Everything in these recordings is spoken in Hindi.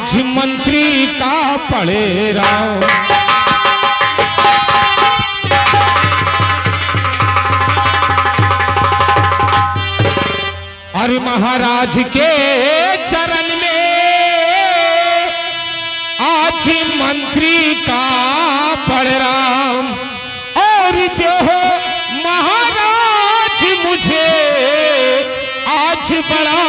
आज मंत्री का पड़े राम। अरे महाराज के चरण में आज मंत्री का पड़ राम। और देहो महाराज मुझे आज बड़ा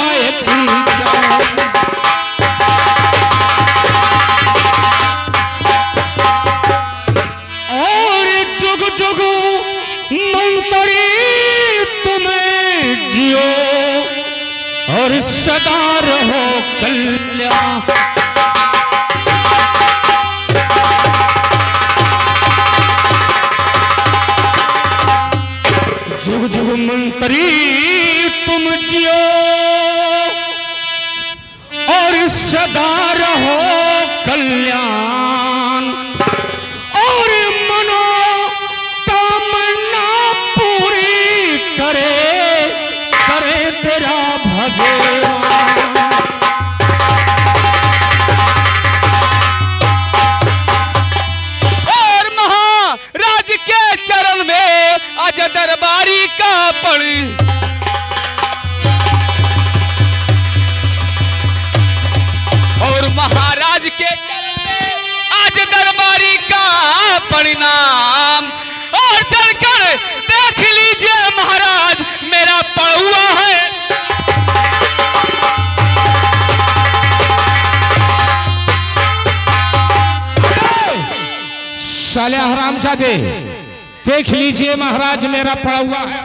और जुग जुग मंत्री तुम्हें जियो और सदा रहो कल्याण। जुग जुग मंत्री तुम जियो और सदा रहो कल्याण। और मनो तमन्ना पूरी करे तेरा भगवान। और महाराज के चरण में आज दरबारी का पड़ी। और महाराज के चरण में आज दरबारी का परिणाम। और चलकर देख लीजिए महाराज मेरा पड़ुआ है। साले हरामजादे, देख लीजिए महाराज मेरा पड़ा हुआ है।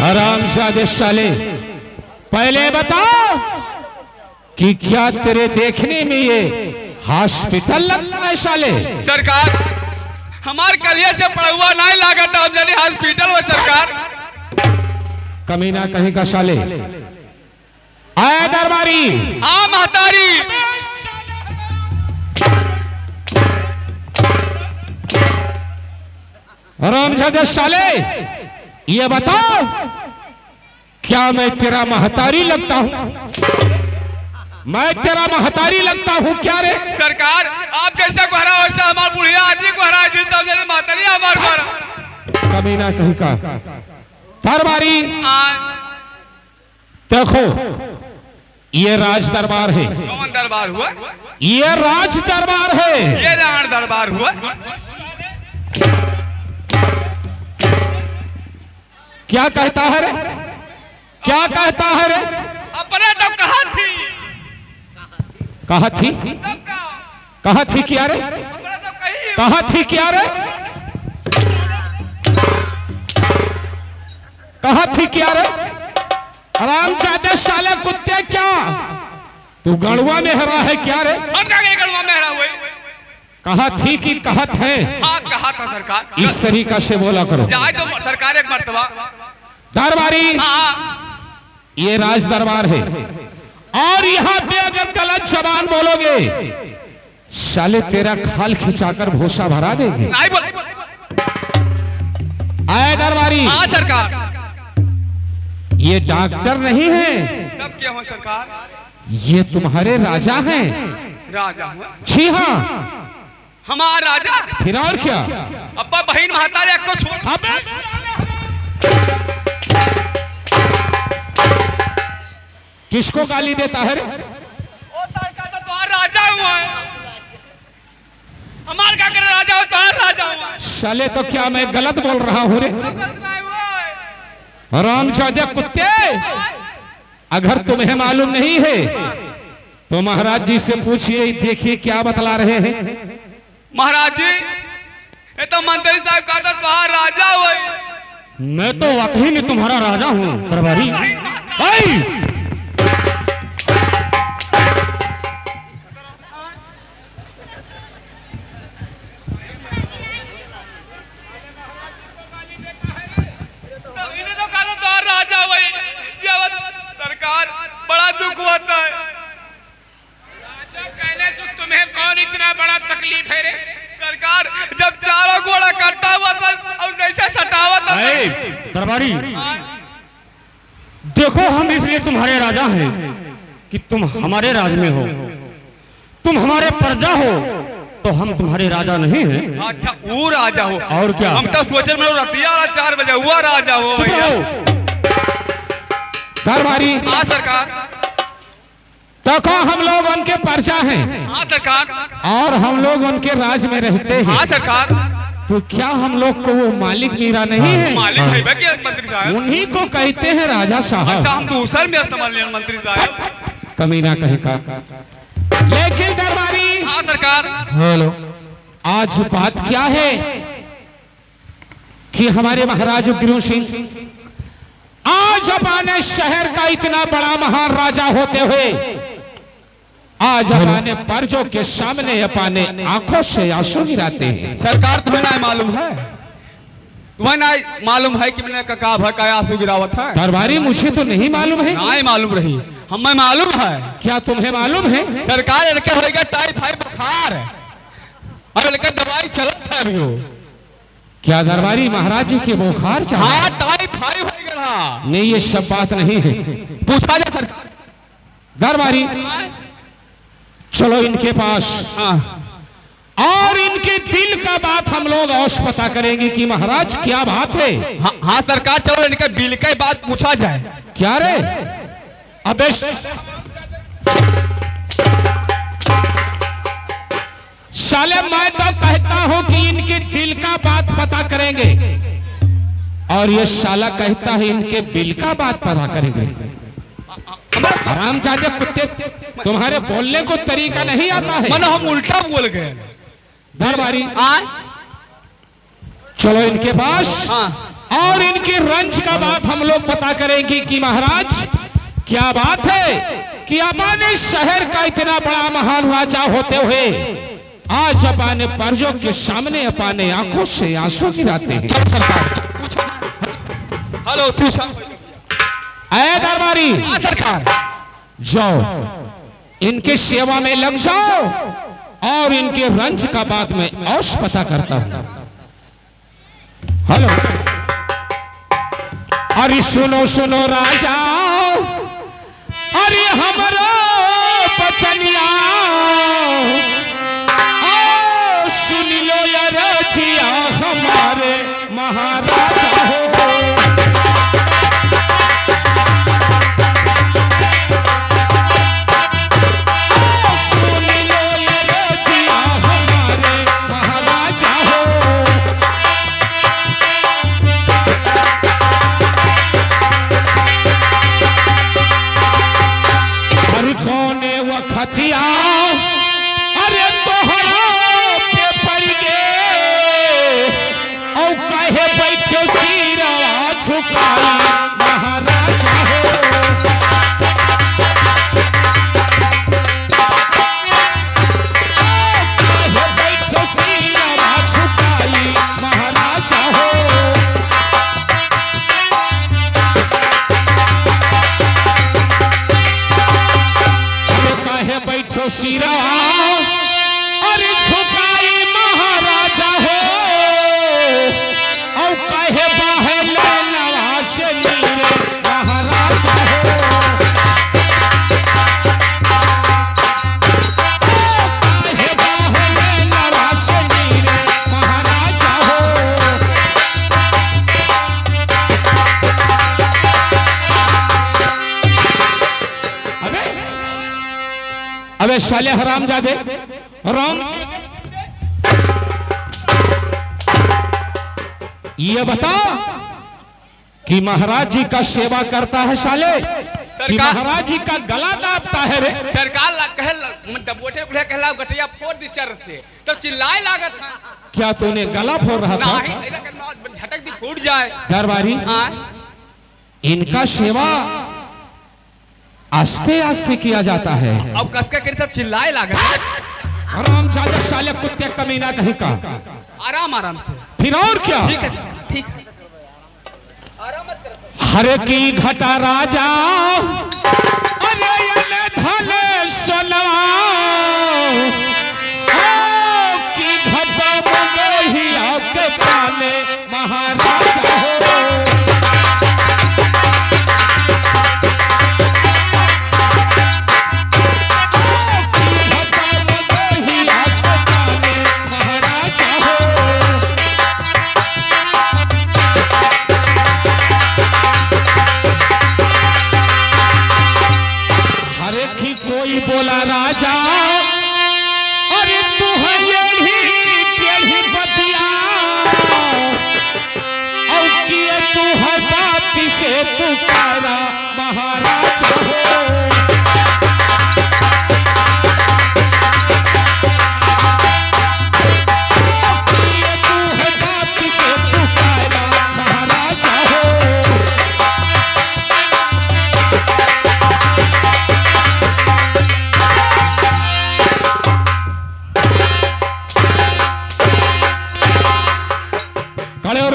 हरामजादे साले, पहले बताओ कि क्या तेरे देखने में ये हॉस्पिटल लगता है साले? सरकार हमार कलिया से पड़ा हुआ नहीं लगा था, हम जाने हॉस्पिटल में सरकार। कमीना कहीं का साले। आया दरबारी। आ महतारी। हरामजादे साले, ये बताओ क्या मैं तेरा महतारी लगता हूं? मैं तेरा महतारी लगता हूं क्या रे? सरकार आप जैसा कोहरा वैसा हमार बुढ़िया आदमी कोहरा जिन तब जैसे महतारी हमार कोहरा। कमीना कहीं का। दरबारी देखो, ये राज दरबार है। कौन दरबार हुआ? ये राज दरबार है। ये राण दरबार हुआ। क्या कहता है रे? क्या कहता है रे? अपने तो कहा थी। कहा थी? कहा थी क्या रे? अपने तो कही। कहा थी क्या रे? कहा थी क्या रे? हरामजादे साले कुत्ते, क्या तू गणवा में हरा है क्या रे? हम क्या गणवा में हरा हुए? कहा थी कि कहत है? हाँ कहा था सरकार। इस तरीका से बोला करो। जाए तो सरकार एक मर्तबा। दरबारी, हाँ ये राज दरबार है और यहाँ पे अगर गलत जबान बोलोगे साले तेरा खाल खिंचाकर भूसा भरा देंगे। नहीं बोल। आए दरबारी। हाँ सरकार। ये डॉक्टर नहीं है, तब क्या हुआ सरकार? ये तुम्हारे राजा हैं। राजा हुआ? जी हाँ। हमारा राजा? फिर और क्या? अब्बा बहन महतारी को छोड़। अबे किसको गाली देता है रे? ओ सरकार तो तुम्हारा राजा हुआ है। हमार क्या करे राजा हो, तुम्हारा राजा हुआ है। साले तो क्या मैं गलत बोल रहा हूँ रे? हरामजादे कुत्ते, अगर तुम्हें मालूम नहीं है तो महाराज जी से पूछिए, देखिए क्या बतला रहे हैं। महाराज जी ये तो मंत्री साहब का तो तुम्हारा राजा हुआ है। मैं तो वाकई में तुम्हारा राजा हूँ दरबारी। भाई सरकार बड़ा दुख होता है। राजा कहने से तुम्हें कौन इतना बड़ा तकलीफ है रे? सरकार जब चारों घोड़ा कटता हुआ था और जैसे सटावा था। दरबारी, देखो हम इसलिए तुम्हारे राजा हैं कि तुम हमारे राज में हो, तुम हमारे प्रजा हो, तो हम तुम्हारे राजा नहीं हैं। अच्छा वो राजा हो। और क्या? हम तो सोचे में रतिया 4 बजे हुआ राजा हो भैया। दरबारी हाँ सरकार। तो कहा हम लोग उनके प्रजा हैं। हाँ सरकार। और हम लोग उनके राज में रहते हैं। हाँ सरकार। तो क्या हम लोग को वो मालिक मीरा नहीं है? मालिक है क्या मंत्री साहब? उन्हीं को कहते हैं राजा साहब। अच्छा हम दूसर में इस्तेमाल लिया मंत्री साहब। कमीना कहीं का। लेकिन दरबारी। हाँ सरकार। हेलो, आज बात क्या है कि हमारे महाराज उग्र सिंह आज अपने शहर का इतना बड़ा महान राजा होते हुए आज अपने पर्जों के सामने अपने आंखों से आंसू गिराते हैं। सरकार तुम्हें ना मालूम है, तुम्हें ना मालूम है कि मैंने कका भका आंसू गिरावत है? दरबारी मुझे तो नहीं मालूम है। नहीं मालूम रही, हमें मालूम है। क्या तुम्हें मालूम है? सरकार लड़के होगा टाइफाइड बुखार और लड़के दवाई चलत है अभी। क्या दरबारी महाराज जी के बुखार चढ़ा? हाँ टाइफाइड हो गया। नहीं ये सब बात नहीं है। पूछा जा सरकार। दरबारी चलो इनके पास। हाँ। और इनके दिल का बात हम लोग औस पता करेंगे कि महाराज क्या बात है। हाँ सरकार चलो इनके बिल की बात पूछा जाए। क्या रे? अबे साले मैं तो कहता हूं कि इनके दिल का बात पता करेंगे और ये साला कहता है इनके बिल का बात पता करेंगे। हरामजादे कुत्ते, तुम्हारे बोलने को तरीका नहीं आता है। मन हम उल्टा बोल गए। दरबारी चलो इनके पास। हाँ। और इनके रंज का बात हम लोग पता करेंगे कि महाराज क्या बात है कि अपने शहर का इतना बड़ा महान राजा होते हुए आज अपने पर्जों के सामने अपने आंखों से आंसू गिराते हैं। सरकार हेलो पूछा। ऐ दरबारी। हाँ सरकार। जाओ इनके सेवा में लग जाओ और इनके रंज का बात मैं औस पता करता हूं। हेलो, अरे सुनो सुनो राजा, अरे हमारा बचनिया सुन लो या रजिया हमारे महाराजा हो। अरे तोहरा पे पड़ गे और कहे बैठो सिरवा झुकाई महाराजा हो। कहे बैठो सिरवा झुकाई महाराजा हो। बैठो सिरवा अरे झुकाई महाराजा हो और कहे बाहले नवाज नीरे महाराजा हो। कहे बाहले नवाज नीरे महाराजा हो। अबे साले हरामजादे राम, ये बता कि महाराज जी का सेवा करता है साले कि महाराज जी का गला दाबता है रे? सरकार कहला गटिया फोड़ दी चर से तो चिल्लाए लागत। क्या तूने गला फोड़ रहा था? झटक दी फूट जाए। दरबारी इनका सेवा आस्ते आस्ते किया जाता है। अब कसके कर सब चिल्लाए लागत। आराम जाले साले कुत्ते कमीना कहीं का। आराम आराम से। फिर और क्या? ठीक है ठीक है। आराम मत करो। हर की घटा राजा अरे ये धने सोलवा की घटा मुगहिया के पाले महाराजा हो। से पुकारा महाराज हो।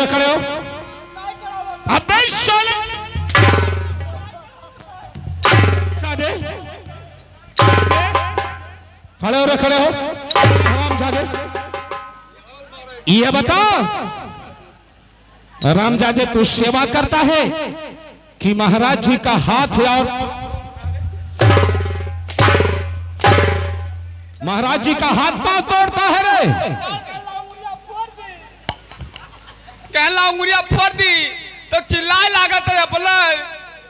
खड़े हो अबे साले सादे खड़े हो रामजादे। ये बता रामजादे तू सेवा करता है कि महाराज जी का हाथ और महाराज जी का हाथ पांव तोड़ता है रे? कहला उंगलियां फोड़ दी तो चिल्लाए लागत है अपना।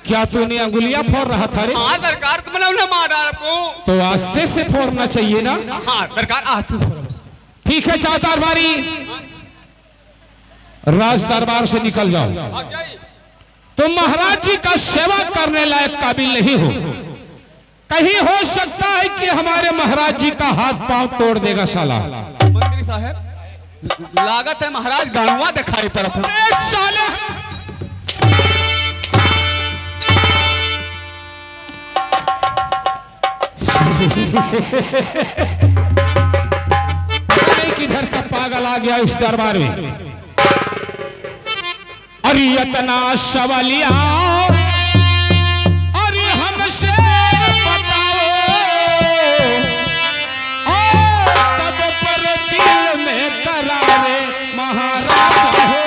क्या तूने अंगुलियां फोड़ रहा था रे? हाँ सरकार, तुमने उन्हें मार डाला आपको। तो आस्ते से फोड़ना चाहिए ना? हाँ सरकार आस्ते से। ठीक है, चार दरबारी राज दरबार से निकल जाओ। तुम महाराज जी का सेवा करने लायक काबिल नहीं हो। कहीं हो सकता है कि हमारे महाराज जी का हाथ पांव तोड़ देगा साला। मंत्री साहब लागत है महाराज गाड़ुआ दिखाई तरफ साले किधर का पागल आ गया इस दरबार में। अरे इतना सवालिया अरे हमसे बताओ, तब पर दिल में करारे महाराज हो।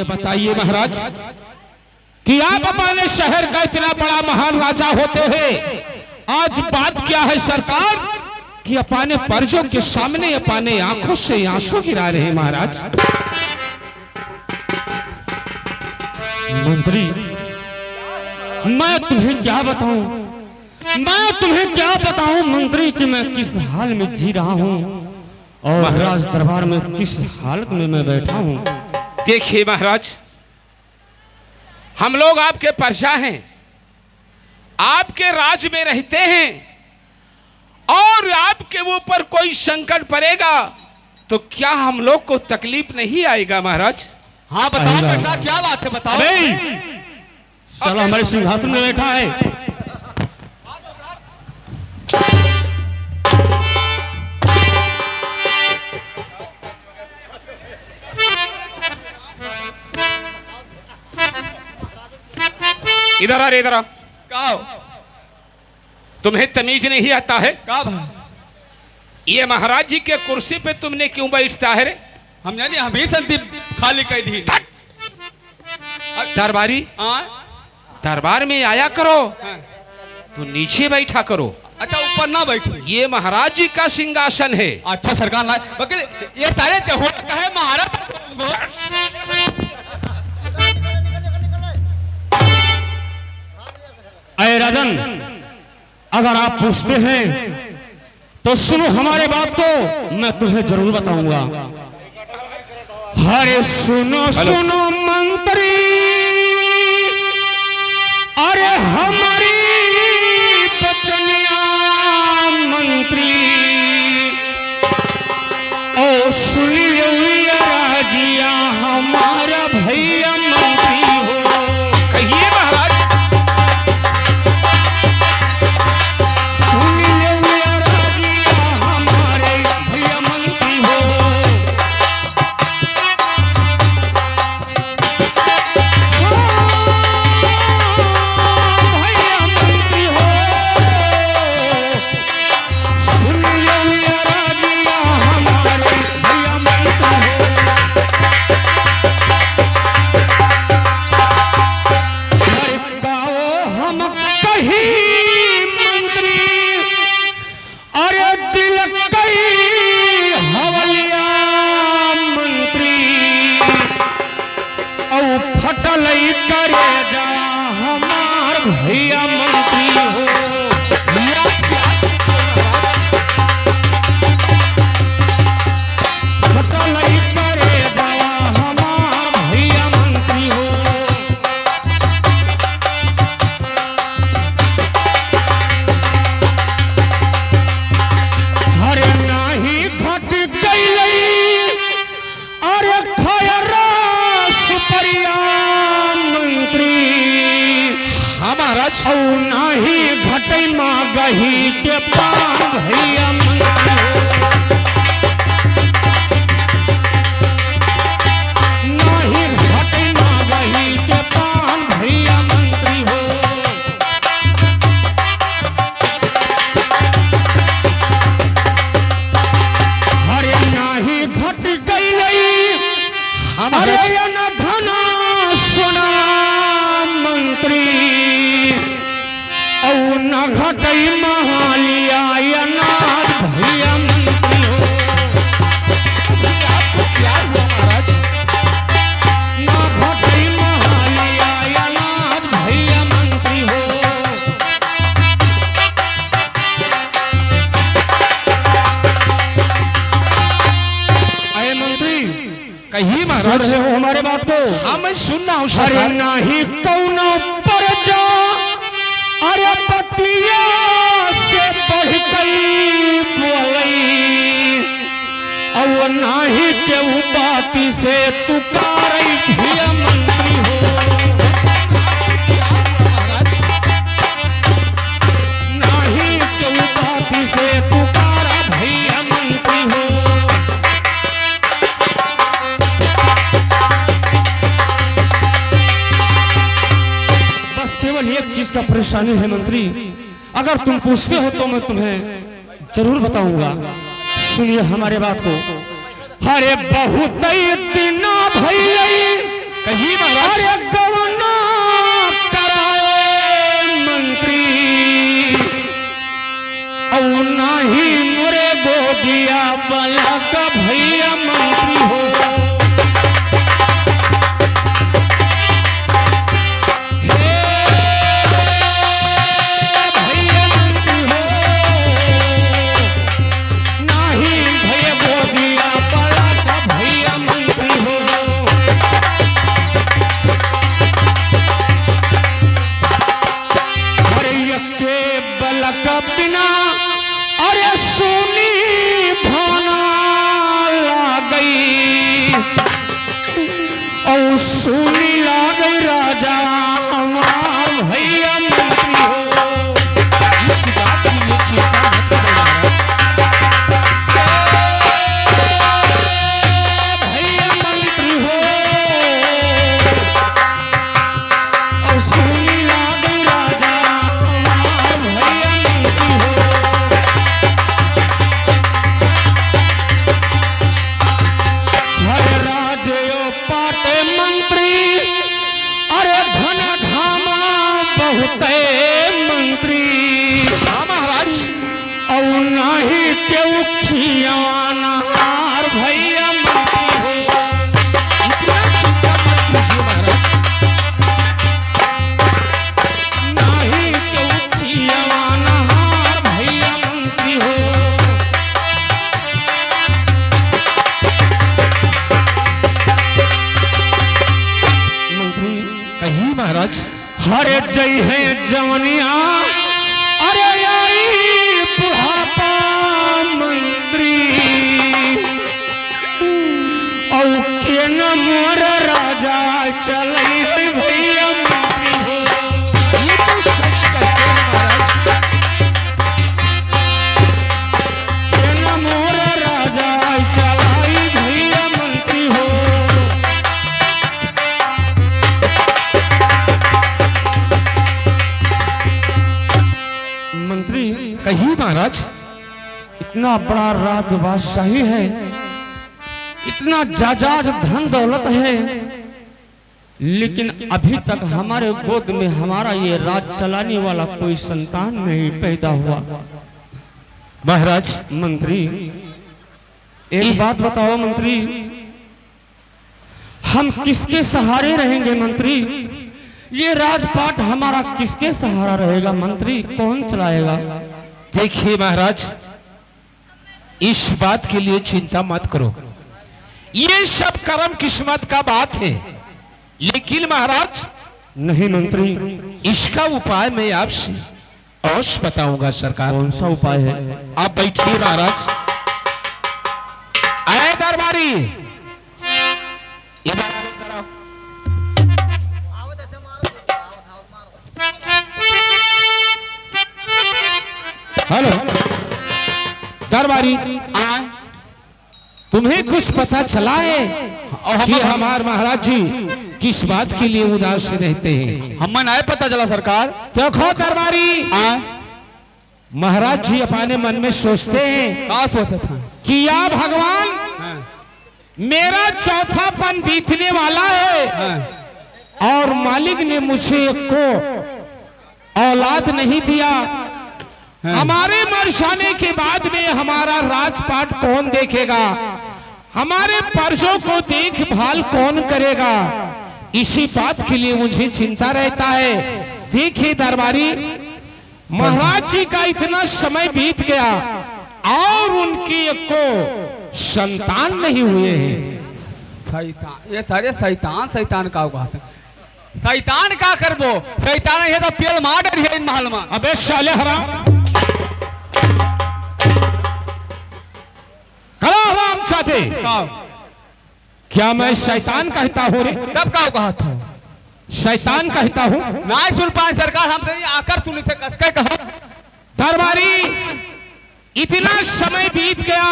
बताइए महाराज कि आप अपने शहर का इतना बड़ा महान राजा होते हुए आज बात क्या है सरकार कि अपने प्रजों के सामने अपने आंखों से आंसू गिरा रहे हैं महाराज? मंत्री मैं तुम्हें क्या बताऊं मंत्री कि मैं किस हाल में जी रहा हूं और महाराज दरबार में किस हालत में मैं बैठा हूं। देखिए महाराज, हम लोग आपके प्रजा हैं, आपके राज में रहते हैं और आपके ऊपर कोई संकट पड़ेगा तो क्या हम लोग को तकलीफ नहीं आएगा महाराज? हाँ बताओ बेटा, क्या बात है बताओ। नहीं साला हमारे सिंहासन में बैठा है। इधर आ रे, इधर आ। का तुम्हें तमीज नहीं आता है? का ये महाराज जी के कुर्सी पे तुमने क्यों बैठता है रे? हम जाने हम ही संदीप खाली कर दी। दरबारी दरबार में आया करो तो नीचे बैठा करो। अच्छा ऊपर ना बैठो। ये महाराज जी का सिंहासन है। अच्छा सरकार ना वकील, ये सारे कहे महाराज। अरे राजन, अगर आप पूछते हैं तो सुनो हमारे बात को, मैं तुम्हें जरूर बताऊंगा। अरे सुनो सुनो मंत्री, अरे हमारी बचनिया मंत्री, ओ सुनिए राजिया हमारा भैया मंत्री हो। कहिए महाराज। सुन करे जा हमार भैया मंत्री हो। घटलई करे जा हमार भैया मंत्री हो। अरे नाही घट गई अरे खयरा सुपरिया मंत्री। हाँ महाराज। औ नाही घटई माँ गही के पान भैया मंत्री हो। नाही घटई माँ गही के पान भैया मंत्री हो। अरे नाही घट गई अरे न धना सोना मंत्री। औ न घटई महालिया नाथ भैया मंत्री हो। आपको क्या हुआ महाराज? न घटई महालिया नाथ भैया मंत्री हो। अरे मंत्री कही सुन महाराज। रहे हो हमारे बात को? हाँ मैं सुन रहा हूँ अरे सरकार। नाही कौनो पर जा अरे पतिया से बढ़ गई बोलई। और नाही के बाती से तू कारई भैया मंत्री हो। नाही के बाती से तू कारा भैया मंत्री हो। बस केवल एक चीज का परेशानी है मंत्री। अगर तुम पूछते हो तो मैं तुम्हें जरूर बताऊंगा। सुनिए हमारे बात को। अरे बहुत दिना भैया कही महाराज। अरे गवना कराए मंत्री। औ नाही मोरे गोदिया वाला का भैया मंत्री हो। भैया मंत्री हो। नाही भैया गोदिया वाला का भैया मंत्री हो। अरे यके बलक बिना अरे सुनी भाना लागई। और सुनी लागई राजा हमार भैया मंत्री हो। इस बात की ये चिंता मत करो महाराज। भैया मंत्री हो। और सुनी लागई राजा हमार भैया मंत्री हो। हरे राजयो पाटे मंत्री अरे धन धामा बहुते मंत्री। हाँ महाराज। और नाही केहू खियावाना हार भैया मंत्री हो। इतना चिंता मत कीजिए महाराज। नाही केहू खियावाना हार भैया मंत्री हो। मंत्री कही महाराज। हरे जय है जवनिया अरे आई बुढ़ापा मंत्री। और के न मोर राजा चलई है भैया मंत्री हो। ये तो सच कहते हैं महाराज। के न मोर राजा चलाई भैया मंत्री हो। मंत्री कही महाराज। इतना बड़ा राज बादशाही है, इतना जायदाद धन दौलत है, लेकिन अभी तक हमारे गोद में हमारा ये राज चलाने वाला कोई संतान नहीं पैदा हुआ। महाराज मंत्री एक बात बताओ मंत्री, हम किसके सहारे रहेंगे मंत्री? ये राजपाट हमारा किसके सहारा रहेगा? मंत्री कौन चलाएगा? देखिए महाराज, इस बात के लिए चिंता मत करो, ये सब कर्म किस्मत का बात है। लेकिन महाराज नहीं मंत्री, इसका उपाय मैं आपसे अवश्य बताऊंगा सरकार। कौन सा उपाय है? आप बैठिए महाराज। आए दरबारी, ये दरबारी कराओ। हेलो दरबारी, तुम्हें कुछ पता चला है कि हमारे महाराज जी किस बात के लिए उदास रहते हैं? हमें नहीं पता चला सरकार। देखो दरबारी, महाराज जी अपने मन में सोचते हैं क्या सोचा था कि या भगवान, मेरा चौथापन बीतने वाला है और मालिक ने मुझे को औलाद नहीं दिया। हमारे मर जाने के बाद में हमारा राजपाट कौन देखेगा? हमारे पर्जों को देखभाल कौन करेगा? इसी बात के लिए मुझे चिंता रहता है। देखिए दरबारी, महाराज जी का इतना समय बीत गया और उनकी को संतान नहीं हुए हैं। शैतान, ये सारे शैतान का बात है। शैतान का करबो? शैतान है तो पेल मार रही है इन महल में। अबे साले हराम, हराम चाहते क्या मैं शैतान कहता हूँ रे? तब का कहा था? शैतान कहता हूँ? नहीं सुन पाए सरकार, हम तो आकर सुनी थे कसके कहो। दरबारी, इतना समय बीत गया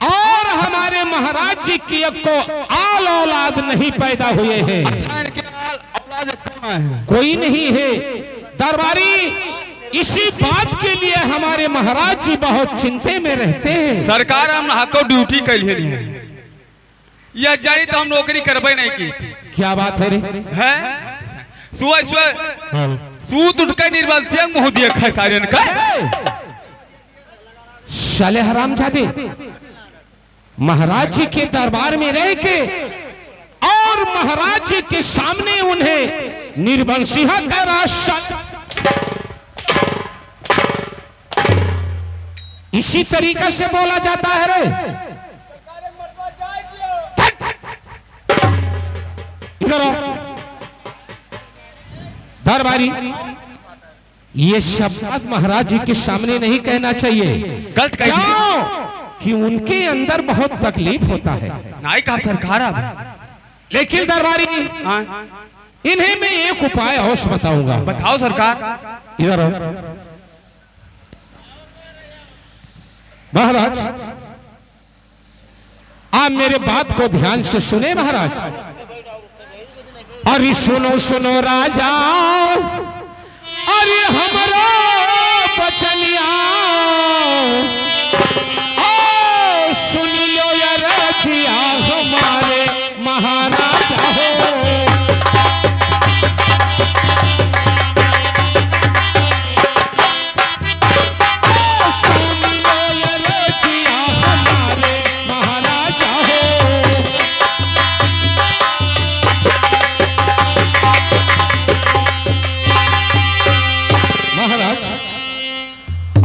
और हमारे महाराज जी की को आल औलाद नहीं पैदा हुए हैं। औलाद कहाँ है? कोई नहीं है। दरबारी, इसी बात के लिए हमारे महाराज जी बहुत चिंते में रहते हैं। सरकार हम हाथों ड्यूटी कैलिए नहीं है, यह जानी तो हम नौकरी करबे नहीं की। क्या बात है रे? है सुबह सुबह सूत उठ के निर्वंशीय मुंह दिए खसारियन का। साले हरामजादे, महाराज जी के दरबार में रह के और महाराज जी के सामने उन्हें निर्वंशिया का राज, इसी तरीके से बोला जाता है रे? इधर आओ दरबारी, ये शब्द महाराज जी के सामने नहीं कहना चाहिए। गलत कह क्यों? कि उनके अंदर बहुत तकलीफ होता है। नहीं कहा सरकार अब। लेकिन दरबारी, इन्हें मैं एक उपाय अवश्य बताऊंगा। बताओ सरकार। इधर आओ महाराज, आप मेरे बात को ध्यान से सुने महाराज। अरे सुनो सुनो राजा, अरे हमारा बचनिया, ओ सुन लो या रजिया हमारे महाराजा हो।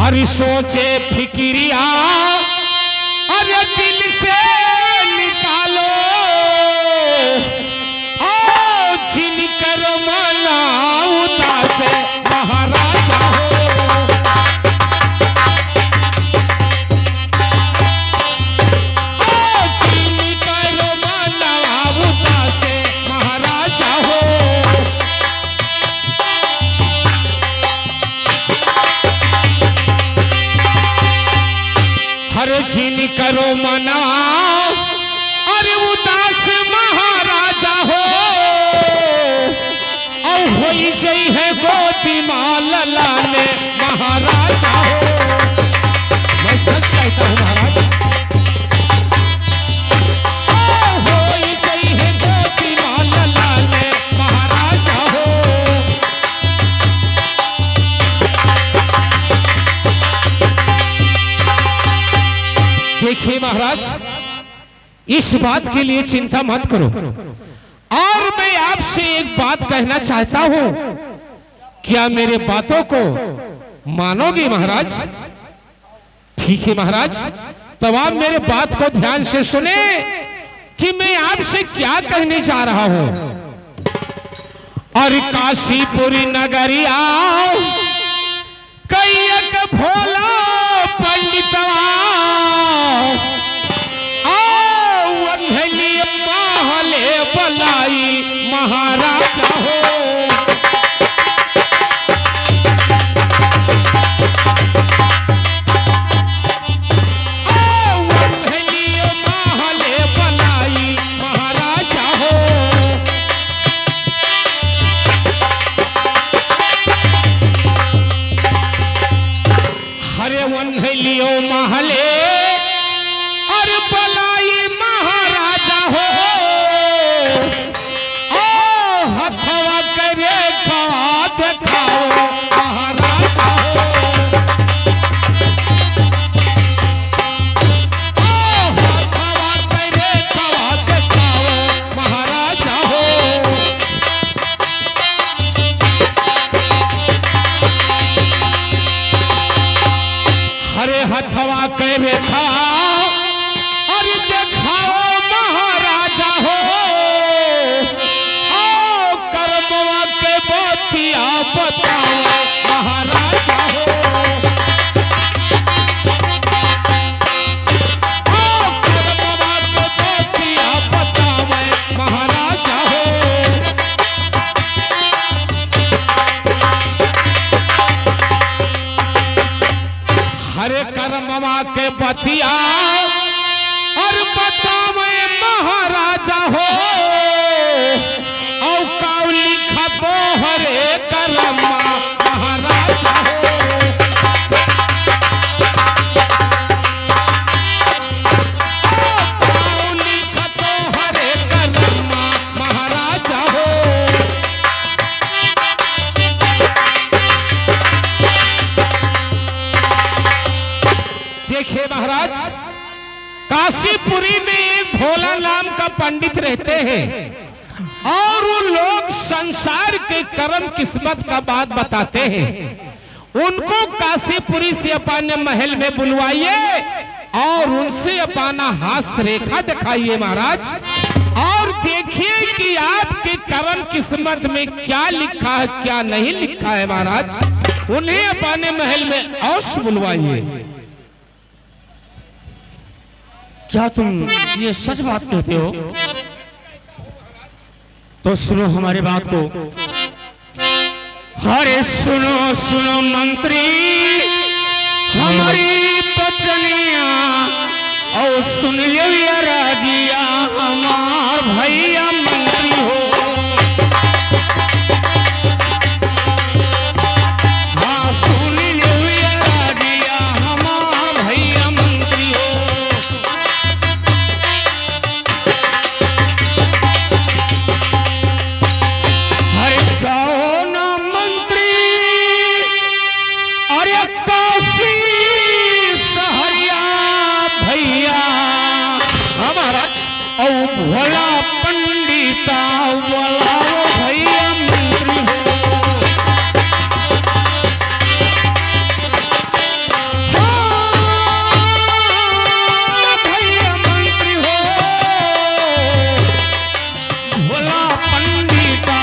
अरे सोचे फिक्रिया, अरे दिल से निकालो, ओ जिनकर मना उदास महाराजा हो। ओ जिनकर मना उदास महाराजा हो। हर जिन करो मना, अरे उदास महाराजा हो। और होई जई है गोदी माला ने महाराजा हो। मैं सच कहता हूँ महाराज, होई जई है गोदी माला ने महाराजा हो। देखिए महाराज, इस बात के लिए चिंता मत करो और मैं आपसे एक बात कहना चाहता हूं, क्या मेरे बातों को मानोगे महाराज? ठीक है महाराज, तब आप मेरे बात को ध्यान से सुने कि मैं आपसे क्या कहने जा रहा हूं। और काशीपुरी नगरिया कैयक भोला पंडितवा महले बलाई महाराजा हो। महले बलाई महाराजा हो। हरे वन्हलियो महले और बलाई महाराजा हो। ओ हथवा करे खवा देखाओ महाराजा हो। ओ हथवा करे खवा देखाओ महाराजा हो। हरे हथवा करे खाओ और देखाओ महाराजा हो। ओ कर्मवा के बतिया बताओ महाराजा हो। ओ कर्मवा के बतिया बताओ महाराजा हो। हरे कर्मवा के बतिया और बतावे महाराजा हो। औ काउ लिखा तो हरे कर्मा महाराजा हो। काउ लिखा तो हरे कर्मा महाराजा हो। देखिए महाराज, काशीपुरी में एक भोला नाम का पंडित रहते हैं और वो लोग संसार के कर्म किस्मत का बात बताते हैं। उनको काशीपुरी से अपने महल में बुलवाइए और उनसे अपना हस्त रेखा दिखाइए महाराज, और देखिए कि आपके कर्म किस्मत में क्या लिखा है क्या नहीं लिखा है महाराज। उन्हें अपने महल में अवश्य बुलवाइए। क्या तुम ये सच बात कहते हो? तो सुनो हमारी बात को। हरे सुनो सुनो मंत्री हमारी बचनिया, और सुन लियो ये राजिया हमार भैया मंत्री हो। हाँ सुन लियो ये राजिया हमार भैया मंत्री हो। जाओ ना मंत्री अरे काशी सहरिया भैया हमारा औ भोला पंडिता बोलाओ भैया मंत्री हो। हाँ, भैया मंत्री हो। भोला पंडिता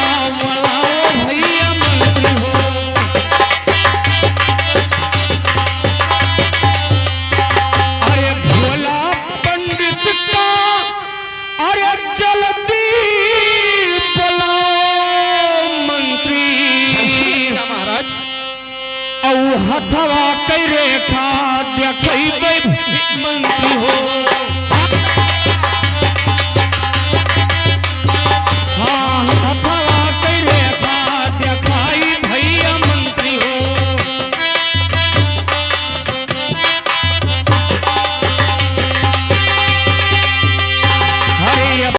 हथवा कई रेखा देखई मंत्री हो।